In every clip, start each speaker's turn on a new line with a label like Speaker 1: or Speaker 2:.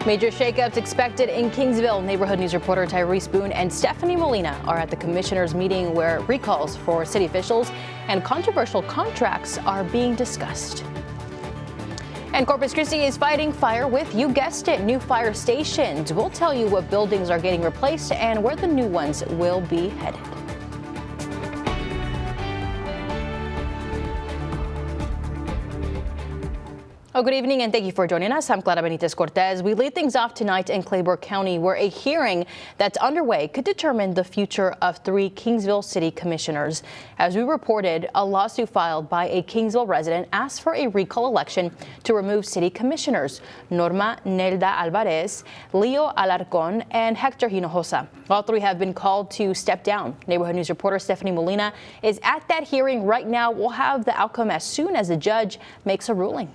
Speaker 1: Major shakeups expected in Kingsville. Neighborhood News reporter Tyrese Boone and Stephanie Molina are at the commissioners' meeting where recalls for city officials and controversial contracts are being discussed. And Corpus Christi is fighting fire with, you guessed it, new fire stations. We'll tell you what buildings are getting replaced and where the new ones will be headed. Oh, good evening and thank you for joining us. I'm Clara Benitez Cortez. We lead things off tonight in Claiborne County, where a hearing that's underway could determine the future of 3 Kingsville City Commissioners. As we reported, a lawsuit filed by a Kingsville resident asked for a recall election to remove city commissioners Norma Nelda Alvarez, Leo Alarcon, and Hector Hinojosa. All 3 have been called to step down. Neighborhood News reporter Stephanie Molina is at that hearing right now. We'll have the outcome as soon as the judge makes a ruling.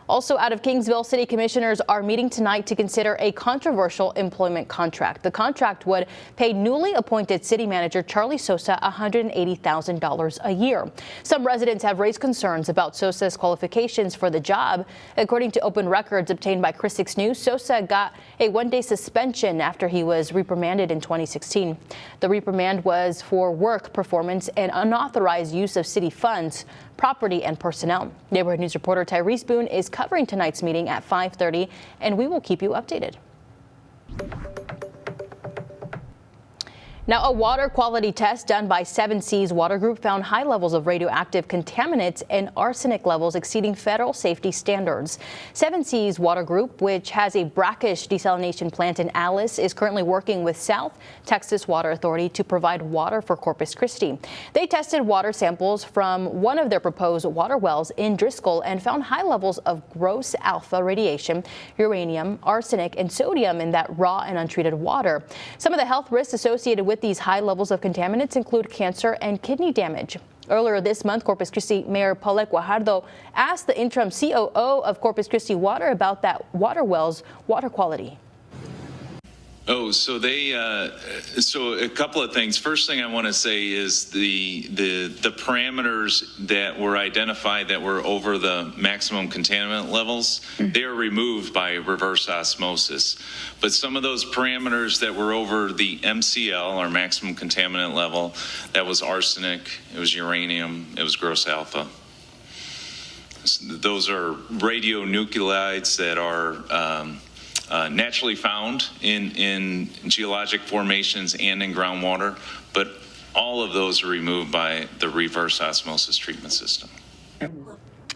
Speaker 1: Also out of Kingsville, city commissioners are meeting tonight to consider a controversial employment contract. The contract would pay newly appointed city manager Charlie Sosa $180,000 a year. Some residents have raised concerns about Sosa's qualifications for the job. According to open records obtained by Chris 6 News, Sosa got a 1-day suspension after he was reprimanded in 2016. The reprimand was for work performance and unauthorized use of city funds, property, and personnel. Neighborhood News reporter Tyrese Boone is covering tonight's meeting at 5:30, and we will keep you updated. Now, a water quality test done by 7 Seas Water Group found high levels of radioactive contaminants and arsenic levels exceeding federal safety standards. 7 Seas Water Group, which has a brackish desalination plant in Alice, is currently working with South Texas Water Authority to provide water for Corpus Christi. They tested water samples from one of their proposed water wells in Driscoll and found high levels of gross alpha radiation, uranium, arsenic, and sodium in that raw and untreated water. Some of the health risks associated with these high levels of contaminants include cancer and kidney damage. Earlier this month, Corpus Christi Mayor Paulette Guajardo asked the interim COO of Corpus Christi Water about that water well's water quality.
Speaker 2: So a couple of things. First thing I want to say is the parameters that were identified that were over the maximum contaminant levels, they are removed by reverse osmosis. But some of those parameters that were over the MCL, or maximum contaminant level, that was arsenic, it was uranium, it was gross alpha. Those are radionuclides that are naturally found in geologic formations and in groundwater, but all of those are removed by the reverse osmosis treatment system.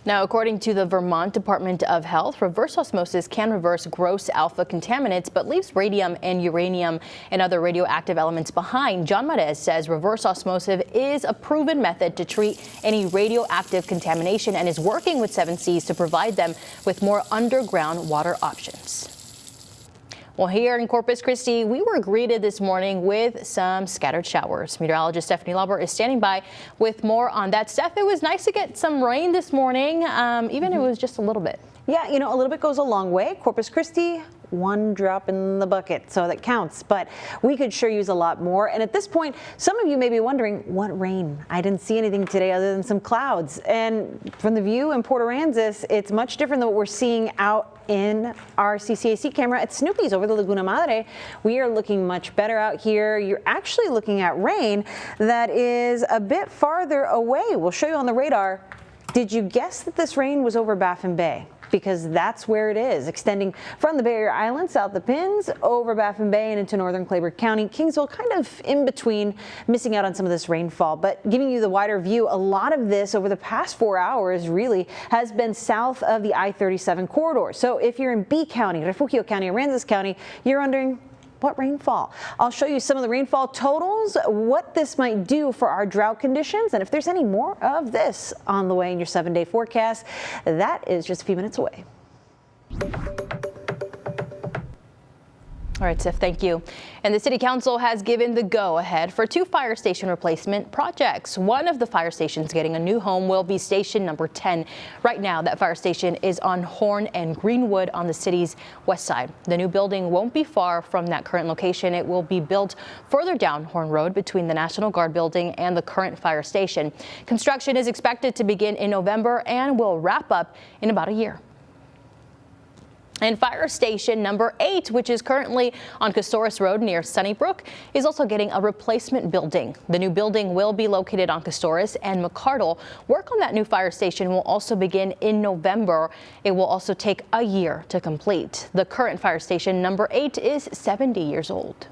Speaker 1: Now, according to the Vermont Department of Health, reverse osmosis can reverse gross alpha contaminants, but leaves radium and uranium and other radioactive elements behind. John Marez says reverse osmosis is a proven method to treat any radioactive contamination and is working with 7 Seas to provide them with more underground water options. Well, here in Corpus Christi, we were greeted this morning with some scattered showers. Meteorologist Stephanie Lauber is standing by with more on that. Steph, it was nice to get some rain this morning, even if it was just a little bit.
Speaker 3: Yeah, you know, a little bit goes a long way. Corpus Christi, 1 drop in the bucket, so that counts. But we could sure use a lot more. And at this point, some of you may be wondering, what rain? I didn't see anything today other than some clouds. And from the view in Port Aransas, it's much different than what we're seeing out in our CCAC camera at Snoopy's over the Laguna Madre. We are looking much better out here. You're actually looking at rain that is a bit farther away. We'll show you on the radar. Did you guess that this rain was over Baffin Bay? Because that's where it is, extending from the Barrier Islands, south the Pins, over Baffin Bay and into northern Claiborne County. Kingsville kind of in between, missing out on some of this rainfall, but giving you the wider view. A lot of this over the past 4 hours really has been south of the I-37 corridor. So if you're in B County, Refugio County, Aransas County, you're wondering, what rainfall? I'll show you some of the rainfall totals, what this might do for our drought conditions, and if there's any more of this on the way in your 7-day forecast. That is just a few minutes away.
Speaker 1: All right, Tiff, thank you. And the City Council has given the go-ahead for 2 fire station replacement projects. One of the fire stations getting a new home will be station number 10. Right now, that fire station is on Horn and Greenwood on the city's west side. The new building won't be far from that current location. It will be built further down Horn Road between the National Guard building and the current fire station. Construction is expected to begin in November and will wrap up in about a year. And fire station number 8, which is currently on Castores Road near Sunnybrook, is also getting a replacement building. The new building will be located on Castores and McCardle. Work on that new fire station will also begin in November. It will also take a year to complete. The current fire station number 8 is 70 years old.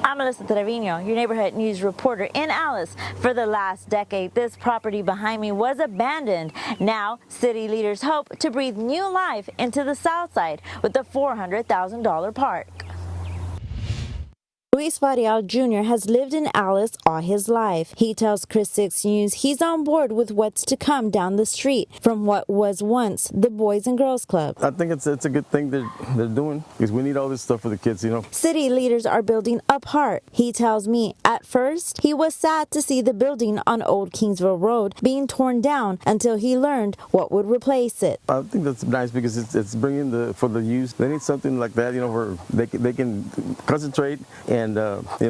Speaker 4: I'm Melissa Trevino, your neighborhood news reporter in Alice. For the last decade, this property behind me was abandoned. Now, city leaders hope to breathe new life into the south side with the $400,000 park. Luis Varial Jr. has lived in Alice all his life. He tells Chris 6 News he's on board with what's to come down the street from what was once the Boys and Girls Club.
Speaker 5: I think it's a good thing they're doing because we need all this stuff for the kids, you know.
Speaker 4: City leaders are building a park. He tells me at first he was sad to see the building on Old Kingsville Road being torn down until he learned what would replace it.
Speaker 5: I think that's nice because it's bringing for the youth. They need something like that, you know, where they can concentrate and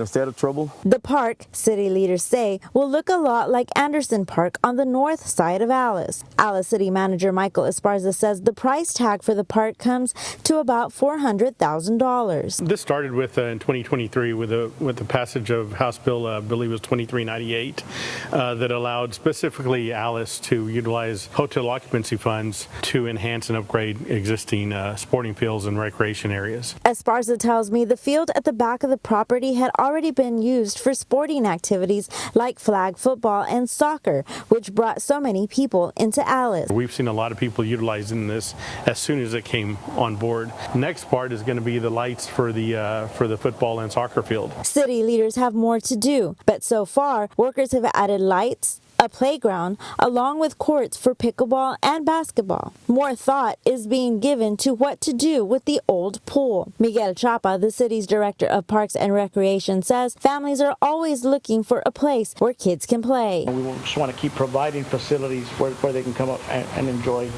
Speaker 5: stay out of trouble.
Speaker 4: The park, city leaders say, will look a lot like Anderson Park on the north side of Alice. Alice City Manager Michael Esparza says the price tag for the park comes to about $400,000.
Speaker 6: This started with in 2023 with the passage of House Bill, I believe it was 2398, that allowed specifically Alice to utilize hotel occupancy funds to enhance and upgrade existing sporting fields and recreation areas.
Speaker 4: Esparza tells me the field at the back of the property had already been used for sporting activities like flag football and soccer, which brought so many people into Alice.
Speaker 6: We've seen a lot of people utilizing this as soon as it came on board. Next part is going to be the lights for the football and soccer field.
Speaker 4: City leaders have more to do, but so far, workers have added lights, a playground, along with courts for pickleball and basketball. More thought is being given to what to do with the old pool. Miguel Chapa, the city's director of Parks and Recreation, says families are always looking for a place where kids can play.
Speaker 7: We just want to keep providing facilities where they can come up and enjoy.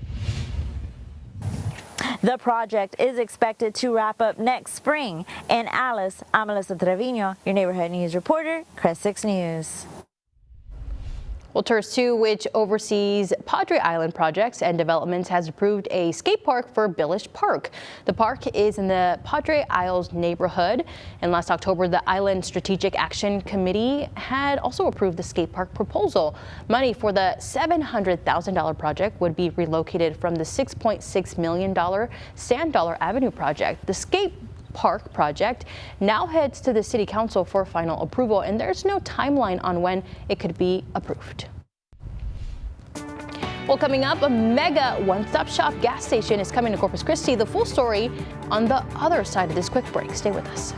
Speaker 4: The project is expected to wrap up next spring. In Alice, I'm Melissa Trevino, your neighborhood news reporter, Crest 6 News.
Speaker 1: Well, TERS 2, which oversees Padre Island projects and developments, has approved a skate park for Billish Park. The park is in the Padre Isles neighborhood, and last October, the Island Strategic Action Committee had also approved the skate park proposal. Money for the $700,000 project would be relocated from the $6.6 million Sand Dollar Avenue project. The skate park project now heads to the City Council for final approval, and there's no timeline on when it could be approved. Well, coming up, a mega one-stop shop gas station is coming to Corpus Christi. The full story on the other side of this quick break. Stay with us.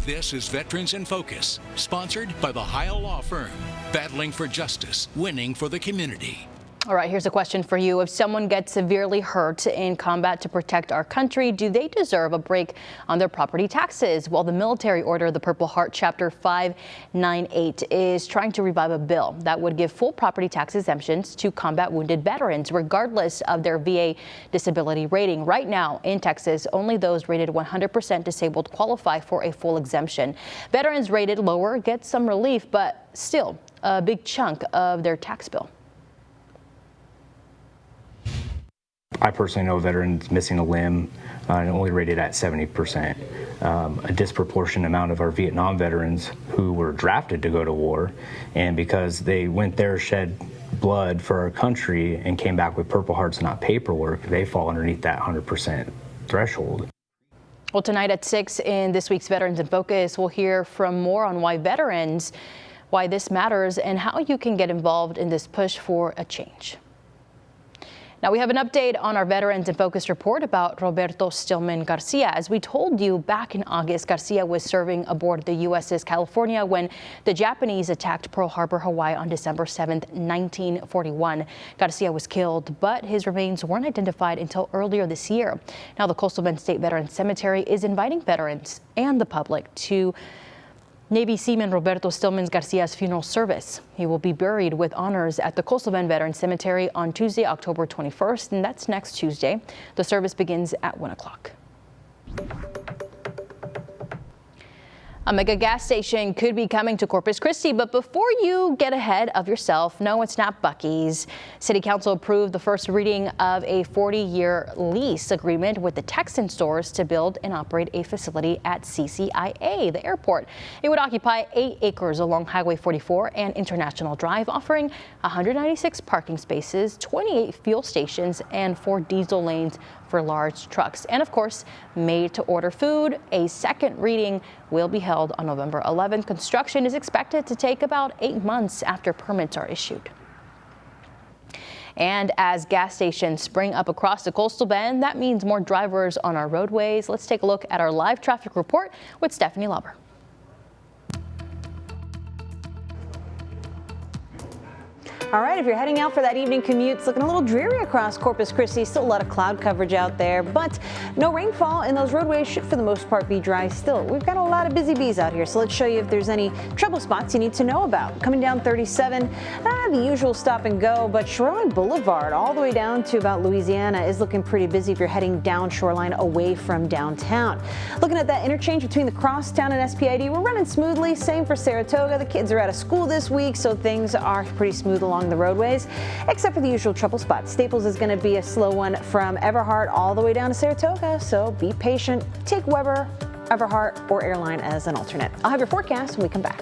Speaker 8: This is Veterans in Focus, sponsored by the Heil Law Firm, battling for justice, winning for the community.
Speaker 1: All right, here's a question for you. If someone gets severely hurt in combat to protect our country, do they deserve a break on their property taxes? Well, the military order, the Purple Heart Chapter 598, is trying to revive a bill that would give full property tax exemptions to combat wounded veterans, regardless of their VA disability rating. Right now in Texas, only those rated 100% disabled qualify for a full exemption. Veterans rated lower get some relief, but still a big chunk of their tax bill.
Speaker 9: I personally know veterans missing a limb and only rated at 70%. A disproportionate amount of our Vietnam veterans who were drafted to go to war, and because they went there, shed blood for our country, and came back with Purple Hearts, not paperwork, they fall underneath that 100% threshold.
Speaker 1: Well, tonight at 6 in this week's Veterans in Focus, we'll hear from more on why this matters, and how you can get involved in this push for a change. Now we have an update on our Veterans in Focus report about Roberto Stillman Garcia. As we told you back in August, Garcia was serving aboard the USS California when the Japanese attacked Pearl Harbor, Hawaii on December 7th, 1941. Garcia was killed, but his remains weren't identified until earlier this year. Now the Coastal Bend State Veterans Cemetery is inviting veterans and the public to Navy Seaman Roberto Stillman Garcia's funeral service. He will be buried with honors at the Coastal Bend Veterans Cemetery on Tuesday, October 21st, and that's next Tuesday. The service begins at 1 o'clock. A mega gas station could be coming to Corpus Christi, but before you get ahead of yourself, no, it's not Buc-ee's. City Council approved the first reading of a 40-year lease agreement with the Texan stores to build and operate a facility at CCIA, the airport. It would occupy 8 acres along Highway 44 and International Drive, offering 196 parking spaces, 28 fuel stations, and 4 diesel lanes for large trucks. And of course, made to order food. A second reading will be held on November 11th. Construction is expected to take about 8 months after permits are issued. And as gas stations spring up across the coastal bend, that means more drivers on our roadways. Let's take a look at our live traffic report with Stephanie Lauber.
Speaker 3: All right, if you're heading out for that evening commute, it's looking a little dreary across Corpus Christi. Still a lot of cloud coverage out there, but no rainfall, and those roadways should for the most part be dry still. We've got a lot of busy bees out here, so let's show you if there's any trouble spots you need to know about. Coming down 37, the usual stop and go, but Shoreline Boulevard all the way down to about Louisiana is looking pretty busy if you're heading down Shoreline away from downtown. Looking at that interchange between the Crosstown and SPID, we're running smoothly. Same for Saratoga. The kids are out of school this week, so things are pretty smooth along the roadways, except for the usual trouble spots. Staples is going to be a slow one from Everhart all the way down to Saratoga, so be patient. Take Weber, Everhart, or Airline as an alternate. I'll have your forecast when we come back.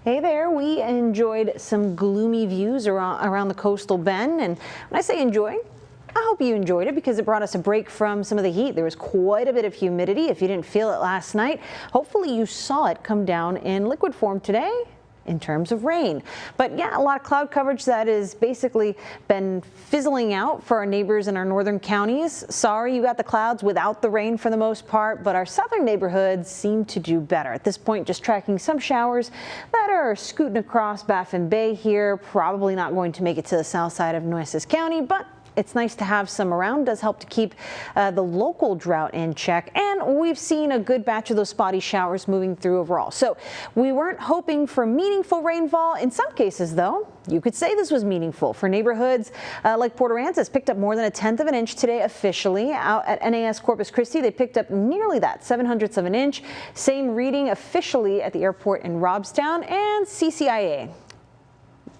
Speaker 3: Hey there, we enjoyed some gloomy views around the coastal bend, and when I say enjoy, I hope you enjoyed it because it brought us a break from some of the heat. There was quite a bit of humidity. If you didn't feel it last night, hopefully you saw it come down in liquid form today in terms of rain. But yeah, a lot of cloud coverage that has basically been fizzling out for our neighbors in our northern counties. Sorry you got the clouds without the rain for the most part, but our southern neighborhoods seem to do better. At this point, just tracking some showers that are scooting across Baffin Bay here. Probably not going to make it to the south side of Nueces County, but it's nice to have some around. Does help to keep the local drought in check, and we've seen a good batch of those spotty showers moving through overall. So we weren't hoping for meaningful rainfall. In some cases, though, you could say this was meaningful for neighborhoods like Port Aransas. Picked up more than 1/10 of an inch today officially. Out at NAS Corpus Christi, they picked up nearly that, 7/100 of an inch. Same reading officially at the airport in Robstown, and CCIA.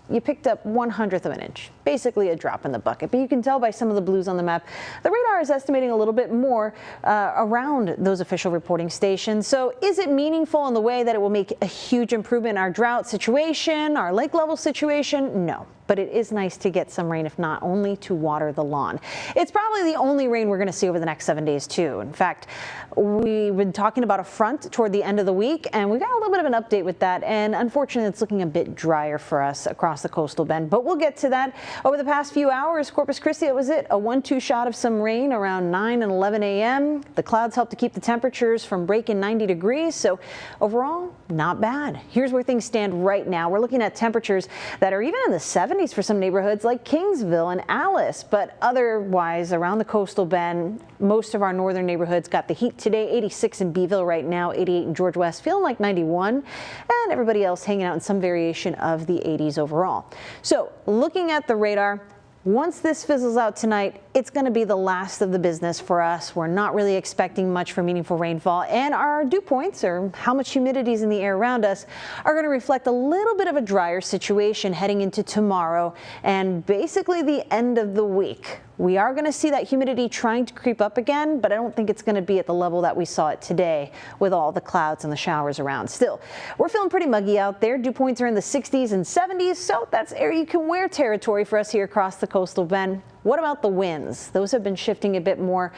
Speaker 3: You picked up 1/100 of an inch, basically a drop in the bucket. But you can tell by some of the blues on the map, the radar is estimating a little bit more around those official reporting stations. So is it meaningful in the way that it will make a huge improvement in our drought situation, our lake level situation? No. But it is nice to get some rain, if not only to water the lawn. It's probably the only rain we're going to see over the next 7 days, too. In fact, we've been talking about a front toward the end of the week, and we got a little bit of an update with that. And unfortunately, it's looking a bit drier for us across the coastal bend. But we'll get to that. Over the past few hours, Corpus Christi, that was it. A 1-2 shot of some rain around 9 and 11 a.m. The clouds help to keep the temperatures from breaking 90 degrees. So overall, not bad. Here's where things stand right now. We're looking at temperatures that are even in the 70s for some neighborhoods like Kingsville and Alice, but otherwise around the coastal bend, most of our northern neighborhoods got the heat today. 86 in Beeville right now, 88 in George West, feeling like 91, and everybody else hanging out in some variation of the 80s overall. So looking at the radar, once this fizzles out tonight, it's going to be the last of the business for us. We're not really expecting much for meaningful rainfall, and our dew points, or how much humidity is in the air around us, are going to reflect a little bit of a drier situation heading into tomorrow and basically the end of the week. We are going to see that humidity trying to creep up again, but I don't think it's going to be at the level that we saw it today with all the clouds and the showers around. Still, we're feeling pretty muggy out there. Dew points are in the 60s and 70s, so that's air you can wear territory for us here across the coastal bend. What about the winds? Those have been shifting a bit more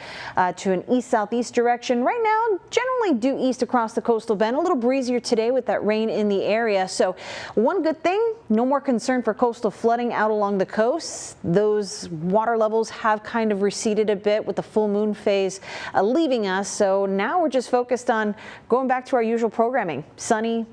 Speaker 3: to an east-southeast direction. Right now, generally due east across the coastal bend. A little breezier today with that rain in the area. So one good thing, no more concern for coastal flooding out along the coast. Those water levels have kind of receded a bit with the full moon phase leaving us. So now we're just focused on going back to our usual programming. Sunny,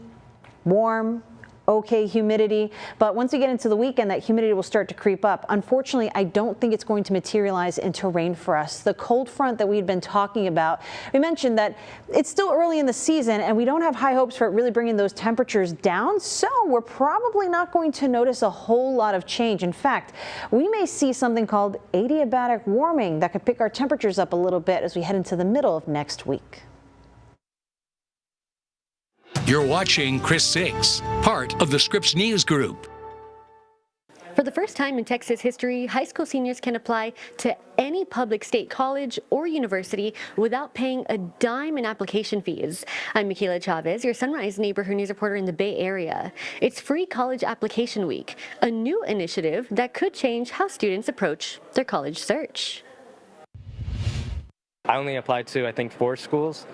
Speaker 3: warm, okay humidity, but once we get into the weekend, that humidity will start to creep up. Unfortunately, I don't think it's going to materialize into rain for us. The cold front that we've been talking about, we mentioned that it's still early in the season and we don't have high hopes for it really bringing those temperatures down, so we're probably not going to notice a whole lot of change. In fact, we may see something called adiabatic warming that could pick our temperatures up a little bit as we head into the middle of next week.
Speaker 8: You're watching Chris 6, part of the Scripps News Group.
Speaker 10: For the first time in Texas history, high school seniors can apply to any public state college or university without paying a dime in application fees. I'm Michaela Chavez, your Sunrise Neighborhood News reporter in the Bay Area. It's Free College Application Week, a new initiative that could change how students approach their college search.
Speaker 11: I only applied to, I think, 4 schools.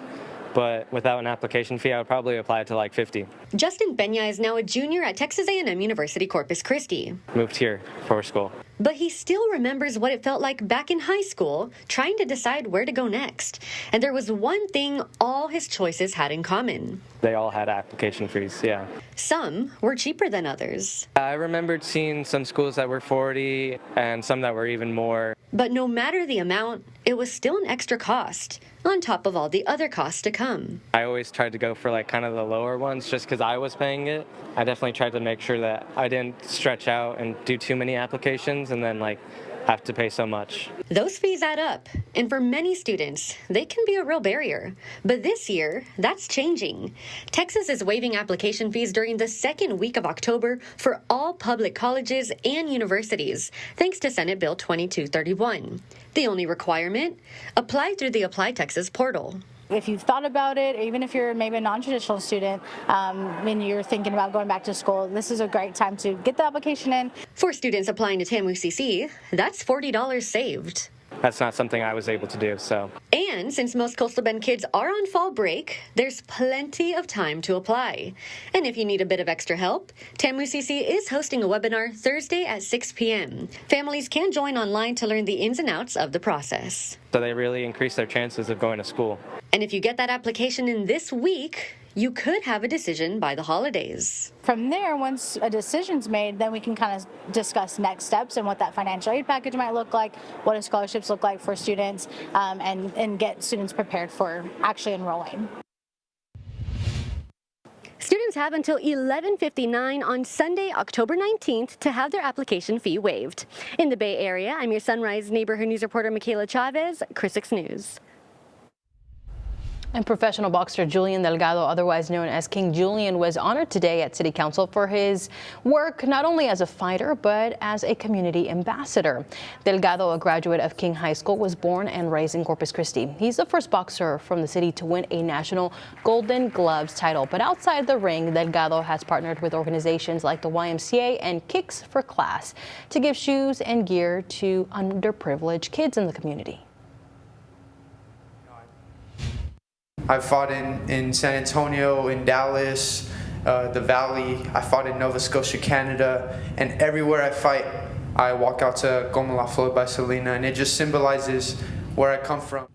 Speaker 11: But without an application fee, I would probably apply to like 50.
Speaker 10: Justin Benya is now a junior at Texas A&M University Corpus Christi.
Speaker 11: Moved here for school.
Speaker 10: But he still remembers what it felt like back in high school, trying to decide where to go next. And there was one thing all his choices had in common.
Speaker 11: They all had application fees, yeah.
Speaker 10: Some were cheaper than others.
Speaker 11: I remembered seeing some schools that were 40 and some that were even more.
Speaker 10: But no matter the amount, it was still an extra cost, on top of all the other costs to come.
Speaker 11: I always tried to go for like kind of the lower ones just because I was paying it. I definitely tried to make sure that I didn't stretch out and do too many applications and then like have to pay so much.
Speaker 10: Those fees add up, and for many students, they can be a real barrier. But this year, that's changing. Texas is waiving application fees during the second week of October for all public colleges and universities, thanks to Senate Bill 2231. The only requirement? Apply through the Apply Texas portal.
Speaker 12: If you've thought about it, even if you're maybe a non-traditional student and you're thinking about going back to school, this is a great time to get the application in.
Speaker 10: For students applying to TAMU-CC, that's $40 saved.
Speaker 11: That's not something I was able to do, so.
Speaker 10: And since most Coastal Bend kids are on fall break, there's plenty of time to apply. And if you need a bit of extra help, TAMU-CC is hosting a webinar Thursday at 6 p.m. Families can join online to learn the ins and outs of the process.
Speaker 11: So they really increase their chances of going to school.
Speaker 10: And if you get that application in this week, you could have a decision by the holidays.
Speaker 12: From there, once a decision's made, then we can kind of discuss next steps and what that financial aid package might look like, what do scholarships look like for students, and get students prepared for actually enrolling.
Speaker 10: Students have until 11:59 on Sunday, October 19th to have their application fee waived. In the Bay Area, I'm your Sunrise Neighborhood News reporter Michaela Chavez, Chris 6 News.
Speaker 1: And professional boxer Julian Delgado, otherwise known as King Julian, was honored today at City Council for his work not only as a fighter, but as a community ambassador. Delgado, a graduate of King High School, was born and raised in Corpus Christi. He's the first boxer from the city to win a national Golden Gloves title. But outside the ring, Delgado has partnered with organizations like the YMCA and Kicks for Class to give shoes and gear to underprivileged kids in the community.
Speaker 13: I fought in San Antonio, in Dallas, the Valley. I fought in Nova Scotia, Canada, and everywhere I fight, I walk out to Como La Flor by Selena, and it just symbolizes where I come from.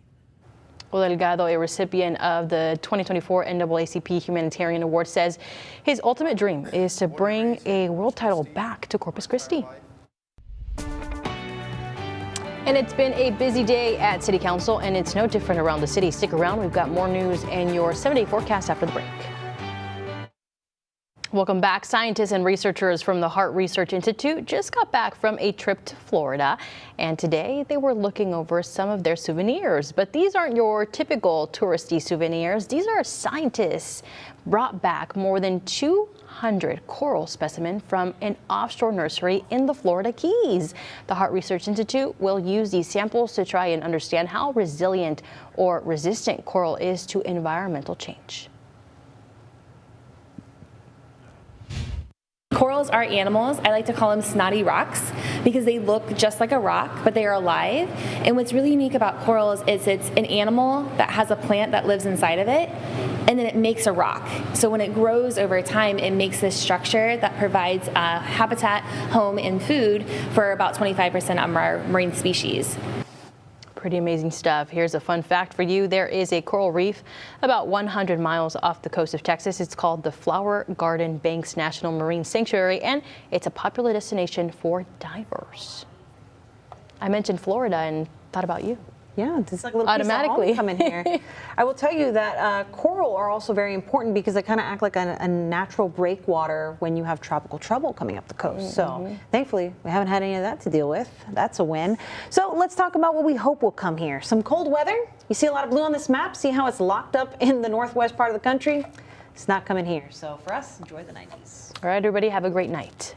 Speaker 1: Well, Delgado, a recipient of the 2024 NAACP Humanitarian Award, says his ultimate dream is to bring a world title back to Corpus Christi. And it's been a busy day at City Council, and it's no different around the city. Stick around. We've got more news and your 7-day forecast after the break. Welcome back. Scientists and researchers from the Heart Research Institute just got back from a trip to Florida, and today they were looking over some of their souvenirs. But these aren't your typical touristy souvenirs. These are scientists brought back more than 200 coral specimens from an offshore nursery in the Florida Keys. The Heart Research Institute will use these samples to try and understand how resilient or resistant coral is to environmental change.
Speaker 14: Corals are animals. I like to call them snotty rocks because they look just like a rock, but they are alive. And what's really unique about corals is it's an animal that has a plant that lives inside of it, and then it makes a rock. So when it grows over time, it makes this structure that provides habitat, home, and food for about 25% of our marine species.
Speaker 1: Pretty amazing stuff. Here's a fun fact for you. There is a coral reef about 100 miles off the coast of Texas. It's called the Flower Garden Banks National Marine Sanctuary, and it's a popular destination for divers. I mentioned Florida and thought about you.
Speaker 3: Yeah, it's like a little
Speaker 1: Automatically.
Speaker 3: piece of home coming here. I will tell you that coral are also very important because they kind of act like a natural breakwater when you have tropical trouble coming up the coast. So thankfully, we haven't had any of that to deal with. That's a win. So let's talk about what we hope will come here. Some cold weather. You see a lot of blue on this map. See how it's locked up in the northwest part of the country? It's not coming here. So for us, enjoy the 90s.
Speaker 1: All right, everybody, have a great night.